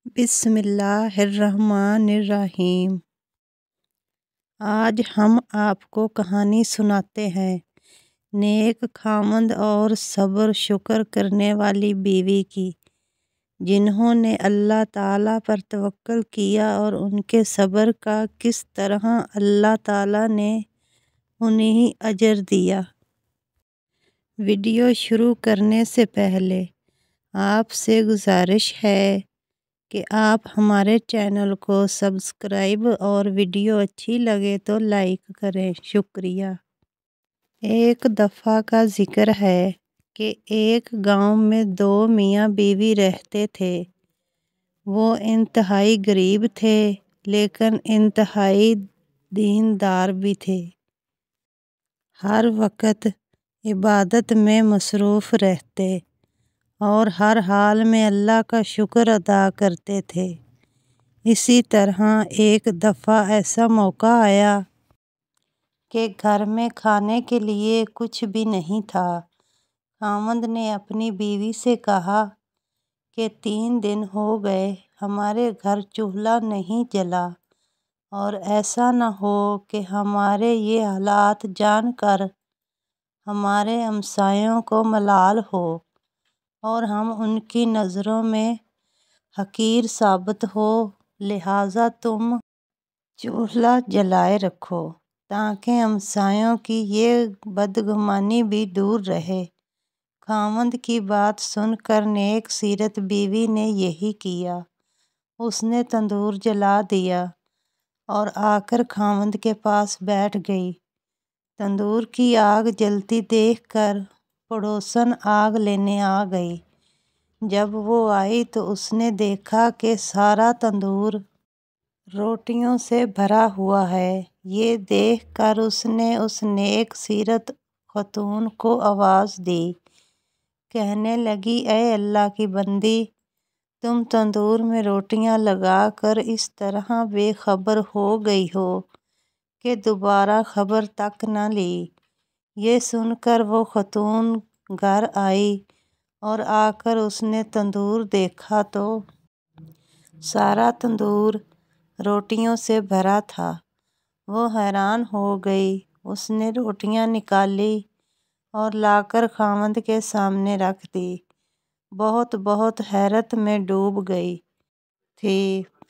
بسم اللہ الرحمن الرحیم۔ آج ہم آپ کو کہانی سناتے ہیں نیک خاوند اور صبر شکر کرنے والی بیوی کی، جنہوں نے اللہ تعالیٰ پر توکل کیا اور ان کے صبر کا کس طرح اللہ تعالیٰ نے انہیں اجر دیا۔ ویڈیو شروع کرنے سے پہلے آپ سے گزارش ہے کہ آپ ہمارے چینل کو سبسکرائب اور ویڈیو اچھی لگے تو لائک کریں۔ شکریہ۔ ایک دفعہ کا ذکر ہے کہ ایک گاؤں میں دو میاں بیوی رہتے تھے۔ وہ انتہائی غریب تھے لیکن انتہائی دیندار بھی تھے۔ ہر وقت عبادت میں مصروف رہتے اور ہر حال میں اللہ کا شکر ادا کرتے تھے۔ اسی طرح ایک دفعہ ایسا موقع آیا کہ گھر میں کھانے کے لیے کچھ بھی نہیں تھا۔ خاوند نے اپنی بیوی سے کہا کہ 3 دن ہو گئے ہمارے گھر چولہا نہیں جلا، اور ایسا نہ ہو کہ ہمارے یہ حالات جان کر ہمارے ہمسایوں کو ملال ہو اور ہم ان کی نظروں میں حقیر ثابت ہو، لہٰذا تم چولہا جلائے رکھو تاکہ ہمسایوں کی یہ بدگمانی بھی دور رہے۔ خاوند کی بات سن کر نیک سیرت بیوی نے یہی کیا۔ اس نے تندور جلا دیا اور آ کر خاوند کے پاس بیٹھ گئی۔ تندور کی آگ جلتی دیکھ کر پڑوسن آگ لینے آ گئی۔ جب وہ آئی تو اس نے دیکھا کہ سارا تندور روٹیوں سے بھرا ہوا ہے۔ یہ دیکھ کر اس نے اس نیک سیرت خاتون کو آواز دی، کہنے لگی، اے اللہ کی بندی، تم تندور میں روٹیاں لگا کر اس طرح بے خبر ہو گئی ہو کہ دوبارہ خبر تک نہ لی۔ یہ سن کر وہ خاتون گھر آئی اور آ کر اس نے تندور دیکھا تو سارا تندور روٹیوں سے بھرا تھا۔ وہ حیران ہو گئی۔ اس نے روٹیاں نکالی اور لا کر خاوند کے سامنے رکھ دی۔ بہت حیرت میں ڈوب گئی تھی۔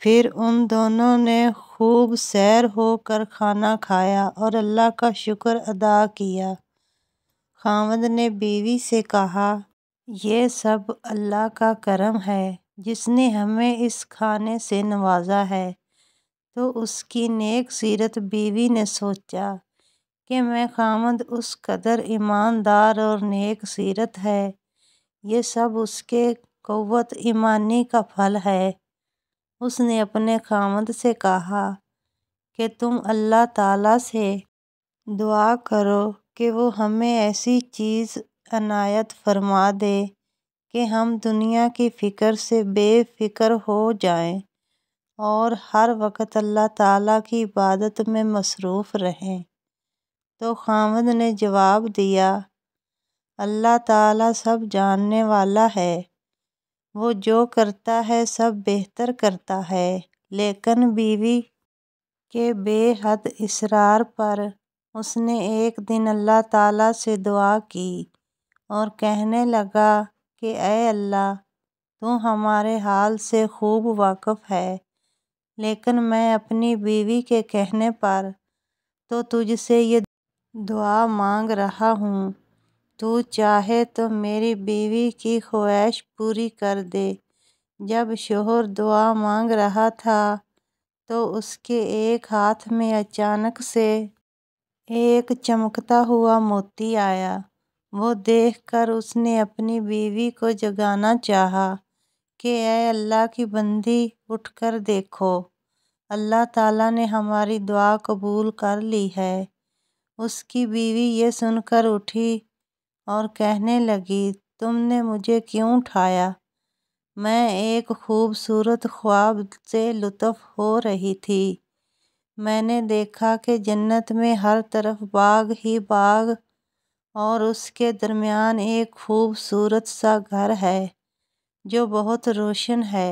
پھر ان دونوں نے خوب سیر ہو کر کھانا کھایا اور اللہ کا شکر ادا کیا۔ خاوند نے بیوی سے کہا، یہ سب اللہ کا کرم ہے جس نے ہمیں اس کھانے سے نوازا ہے۔ تو اس کی نیک سیرت بیوی نے سوچا کہ میں خاوند اس قدر ایماندار اور نیک سیرت ہے، یہ سب اس کے قوت ایمانی کا پھل ہے۔ اس نے اپنے خاوند سے کہا کہ تم اللہ تعالیٰ سے دعا کرو کہ وہ ہمیں ایسی چیز عنایت فرما دے کہ ہم دنیا کی فکر سے بے فکر ہو جائیں اور ہر وقت اللہ تعالیٰ کی عبادت میں مصروف رہیں۔ تو خاوند نے جواب دیا، اللہ تعالیٰ سب جاننے والا ہے، وہ جو کرتا ہے سب بہتر کرتا ہے۔ لیکن بیوی کے بے حد اصرار پر اس نے ایک دن اللہ تعالیٰ سے دعا کی اور کہنے لگا کہ اے اللہ، تو ہمارے حال سے خوب واقف ہے، لیکن میں اپنی بیوی کے کہنے پر تو تجھ سے یہ دعا مانگ رہا ہوں، تو چاہے تو میری بیوی کی خواہش پوری کر دے۔ جب شوہر دعا مانگ رہا تھا تو اس کے ایک ہاتھ میں اچانک سے ایک چمکتا ہوا موتی آیا۔ وہ دیکھ کر اس نے اپنی بیوی کو جگانا چاہا کہ اے اللہ کی بندی، اٹھ کر دیکھو، اللہ تعالیٰ نے ہماری دعا قبول کر لی ہے۔ اس کی بیوی یہ سن کر اٹھی اور کہنے لگی، تم نے مجھے کیوں اٹھایا؟ میں ایک خوبصورت خواب سے لطف ہو رہی تھی۔ میں نے دیکھا کہ جنت میں ہر طرف باغ ہی باغ اور اس کے درمیان ایک خوبصورت سا گھر ہے جو بہت روشن ہے۔